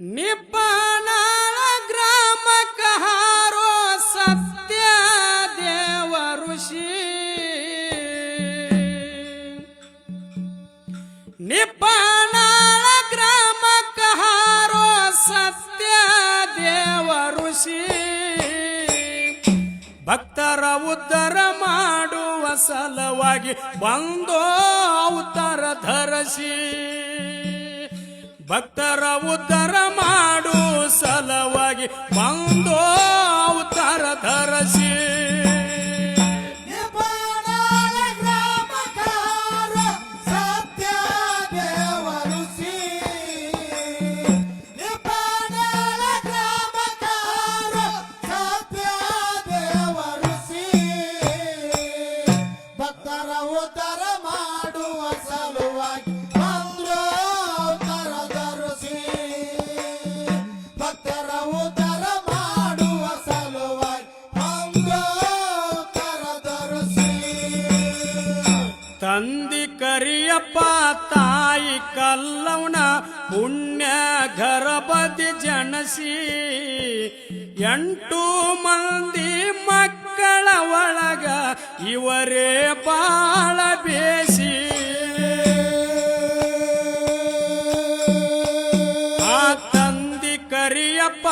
ನಿಬ್ಬನಾಳ ಗ್ರಾಮಕ್ಕ ಹಾರೋ ಸತ್ಯ ದೇವ ಋಷಿ. ನಿಬ್ಬನಾಳ ಗ್ರಾಮಕ್ಕ ಹಾರೋ ಸತ್ಯ ದೇವ ಋಷಿ. ಭಕ್ತರ ಉದ್ಧಾರ ಮಾಡುವ ಸಲುವಾಗಿ ಬಂದೋ ಅವತಾರ ಧರಿಸಿ. ಭಕ್ತರ ಉದ್ಧಾರ ಮಾಡು ಸಲುವಾಗಿ ಬಂದೋ ಅವತಾರ ಧರಿಸಿ. ತಂದಿ ಕರಿಯಪ್ಪ ತಾಯಿ ಕಲ್ಲವನ ಪುಣ್ಯ ಗರ್ಭದಿ ಜನಸಿ. 8 ಮಂದಿ ಮಕ್ಕಳ ಒಳಗ ಇವರೇ ಬಾಳ ಬೇಸಿ. ಆ ತಂದಿ ಕರಿಯಪ್ಪ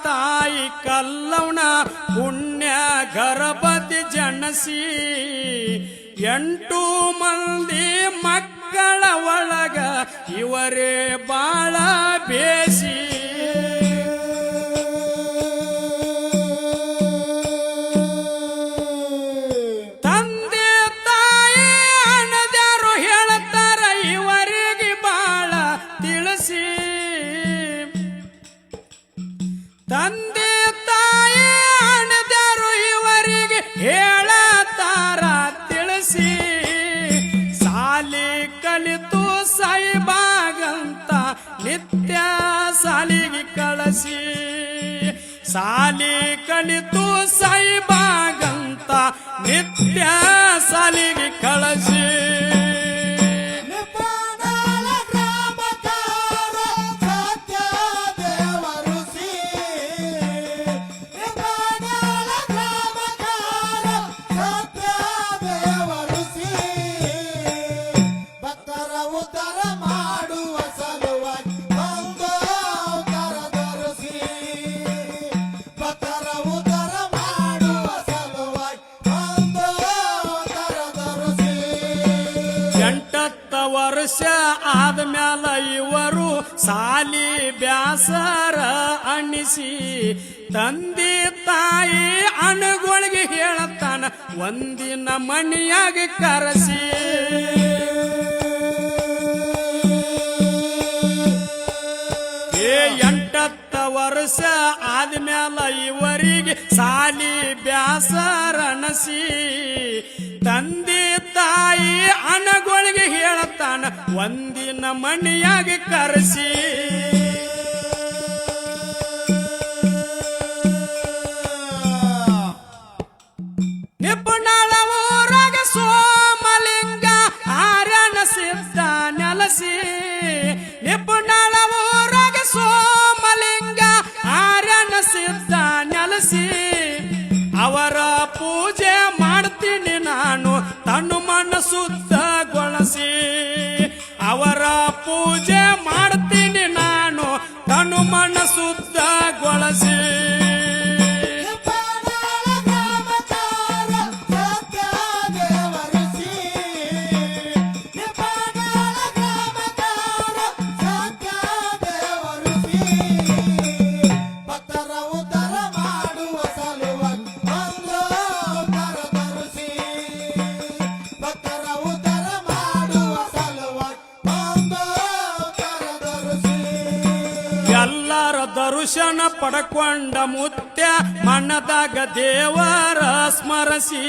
ತಾಯಿ ಕಲ್ಲವನ ಪುಣ್ಯ ಗರ್ಭದಿ ಜನಸಿ. 8 ಮಂದಿ ಮಕ್ಕಳ ಒಳಗ ಇವರೇ ಬಾಳ ಬೇಸಿ. ತಂದೆ ತಾಯಿ ಅಣ್ಣದ್ಯಾರು ಹೇಳ್ತಾರ ಇವರಿಗೆ ಬಾಳ ತಿಳಿಸಿ. ತಂದೆ ತಾಯಿ ಅಣ್ಣದ್ಯಾರು ಇವರಿಗೆ ಹೇಳತಾರ ತಿಳಿಸಿ. ಸಾಲಿ ಕಲಿತು ಸಾಯಿಬಾಗಂತ ನಿತ್ಯ ಸಾಲಿಗೆ ಕಳಿಸಿ. ಸಾಲಿ ಕಲಿತು ಸಾಯಿಬಾಗಂತ ನಿತ್ಯ ಸಾಲಿಗೆ ಕಳಿಸಿ. ವರ್ಷ ಆದ್ಮ್ಯಾಲ ಇವರು ಸಾಲಿ ಬ್ಯಾಸರ ಅಣಿಸಿ. ತಂದೆ ತಾಯಿ ಅಣಗಳಿಗೆ ಹೇಳತಾನ ಒಂದಿನ ಮಣಿಯಾಗಿ ಕರೆಸಿ. 8 ವರ್ಷ ಆದ್ಮ್ಯಾಲ ಇವರಿಗೆ ಸಾಲಿ ಬ್ಯಾಸರ ಅಣಸಿ. ತಂದೆ ತಾಯಿ ಅಣಗಳಿಗೆ ಹೇಳತಾನ ಒಂದಿನ ಮಣಿಯಾಗಿ ಕರೆಸಿ. ನಿಬ್ಬನಾಳ ಊರಾಗ ಸೋಮಲಿಂಗ ಆರ್ಯನ ಸಿದ್ಧ ನೆಲಸಿ. ನಿಬ್ಬನಾಳ ಊರಾಗ ಸೋಮಲಿಂಗ ಆರ್ಯನ ಸಿದ್ಧ ನೆಲಸಿ. ಅವರ ಪೂಜೆ ಮಾಡ್ತೀನಿ ನಾನು ತನ್ನು ಮನ ಶುದ್ಧಗೊಳಿಸಿ. ಅವರ ಪೂಜೆ ಮಾಡ್ತೀನಿ ನಾನು ತನ್ನು ಮನ ಶುದ್ಧಗೊಳಿಸಿ. ಎಲ್ಲರ ದರ್ಶನ ಪಡ್ಕೊಂಡ ಮುತ್ಯ ಮನದಾಗ ದೇವರ ಸ್ಮರಿಸಿ.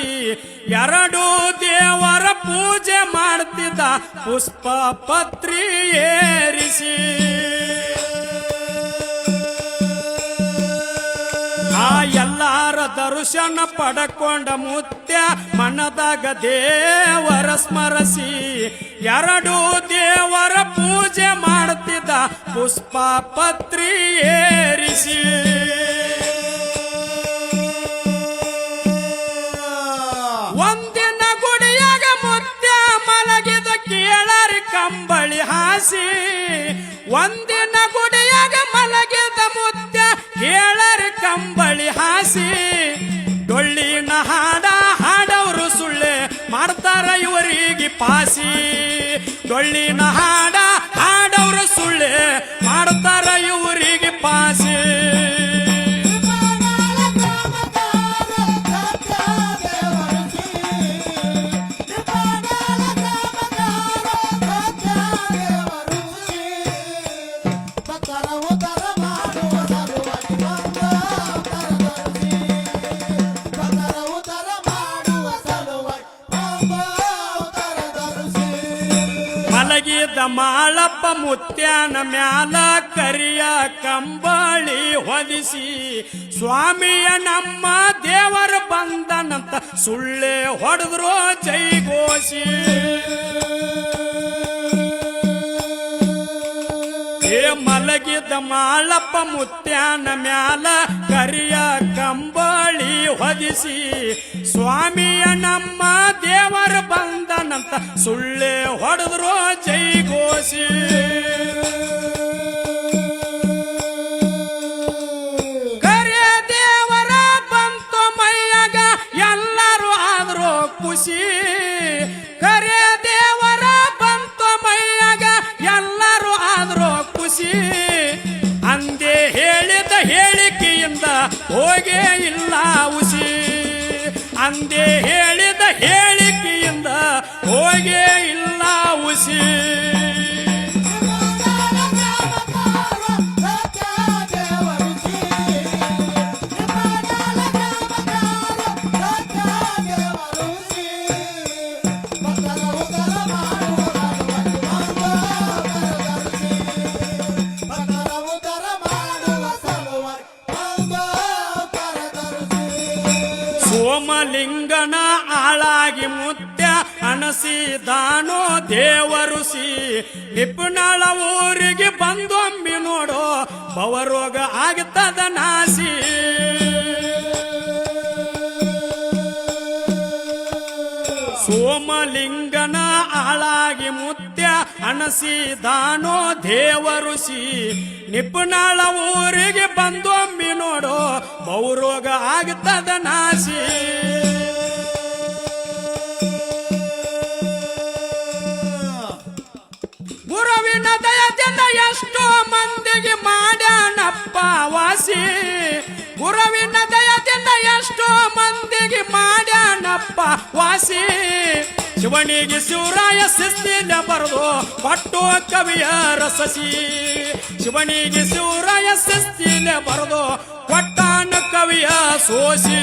2 ದೇವರ ಪೂಜೆ ಮಾಡ್ತಿದ್ದ ಪುಷ್ಪ ಪತ್ರಿ ಏರಿಸಿ. ಆ ಎಲ್ಲರ ದರ್ಶನ ಪಡ್ಕೊಂಡ ಮುತ್ಯ ಮನದಾಗ ದೇವರ ಸ್ಮರಿಸಿ. 2 ದೇವರ ಪೂಜೆ ಮಾಡ್ತಿದ್ದ ಪುಷ್ಪ ಪತ್ರಿ ಸೇರಿಸಿ ಒಂದಿನ ಗುಡಿಯಾಗ ಮುತ್ಯ ಮಲಗಿದ ಕೇಳರಿ ಕಂಬಳಿ ಹಾಸಿ ಒಂದಿನ ಗುಡಿಯಾಗ ಮಲಗಿದ ಮುತ್ಯ ಕೇಳರಿ ಕಂಬಳಿ ಹಾಸಿ ಡೊಳ್ಳಿನ ಹಾಡ ಹಾಡವರು ಸುಳ್ಳೆ ಮಾಡ್ತಾರ ಇವರಿಗೆ ಪಾಸಿ ಡೊಳ್ಳಿನ ಹಾಡ ಹಾಡವರು ಸುಳ್ಳೆ ಮಾಡ್ತಾರ ಇವರಿಗೆ ಪಾಸಿ ಮಲಗಿದ ಮಾಳಪ್ಪ ಮುತ್ಯಾನ ಮ್ಯಾಲ ಕರಿಯ ಕಂಬಳಿ ಹೊದಿಸಿ ಸ್ವಾಮಿಯ ನಮ್ಮ ದೇವರ ಬಂದನಂತ ಸುಳ್ಳೆ ಹೊಡೆದ್ರು ಜೈಗೋಸಿ ಮಲಗಿದ ಮಾಳಪ್ಪ ಮುತ್ಯಾನ ಮ್ಯಾಲ ಕರಿಯ ಕಂಬಳಿ ಹೊದಿಸಿ ಸ್ವಾಮಿಯ ನಮ್ಮ ದೇವರ ಬಂದನಂತ ಸುಳ್ಳೆ ಹೊಡೆದ್ರು ಜೈಗೋಸಿ ಕರಿಯ ದೇವರ ಬಂತು ಮೈಯಾಗ ಎಲ್ಲರೂ ಆದ್ರು ಖುಷಿ ಕರಿಯ ದೇವರ ಬಂತು ಮೈಯಾಗ ಎಲ್ಲರೂ ಆದ್ರು ಖುಷಿ ಅಂದೇ ಹೇಳಿದ ಹೇಳಿಕೆಯಿಂದ ಹೋಗೇ ಇಲ್ಲ ಉಸಿ ಅಂದೇ ಹೇಳಿದ ಹೇಳಿಕೆಯಿಂದ ಹೋಗೇ ಇಲ್ಲ ಉಸಿ ಸೋಮಲಿಂಗನ ಆಳಾಗಿ ಮುತ್ಯ ಅನಸಿದಾನೋ ದೇವರುಸಿ ನಿಪುಣಳ ಊರಿಗೆ ಬಂದೊಮ್ಮಿ ನೋಡೋ ಭವರೋಗ ಆಗ್ತದ ನಾಸಿ ಸೋಮಲಿಂಗನ ಆಳಾಗಿ ಮುತ್ಯ ಅನಸಿದಾನೋ ದೇವರುಸಿ ನಿಪುಣಳ ಊರಿಗೆ ಬಂದೊಮ್ಮಿ ನೋಡೋ ಬಹುರೋಗ ಆಗ್ತದ ನಾಸಿ ಗುರುವಿನ ದಯದಿಂದ ಎಷ್ಟೋ ಮಂದಿಗೆ ಮಾಡ್ಯಾನಪ್ಪ ವಾಸಿ ಗುರುವಿನ ದಯದಿಂದ ಎಷ್ಟೋ ಮಂದಿಗೆ ಮಾಡ್ಯಾನಪ್ಪ ವಾಸಿ ಶಿವನಿಗೆ ಶಿವರಾಯ ಶಿಸ್ತಿನ ಬರೆದು ಕೊಟ್ಟು ಕವಿಯ ರಸಸಿ ಶಿವನಿಗೆ ಶಿವರಾಯ ಶಿಸ್ತಿನ ಬರೆದು ಕೊಟ್ಟಾನ ಕವಿಯ ಸೋಸಿ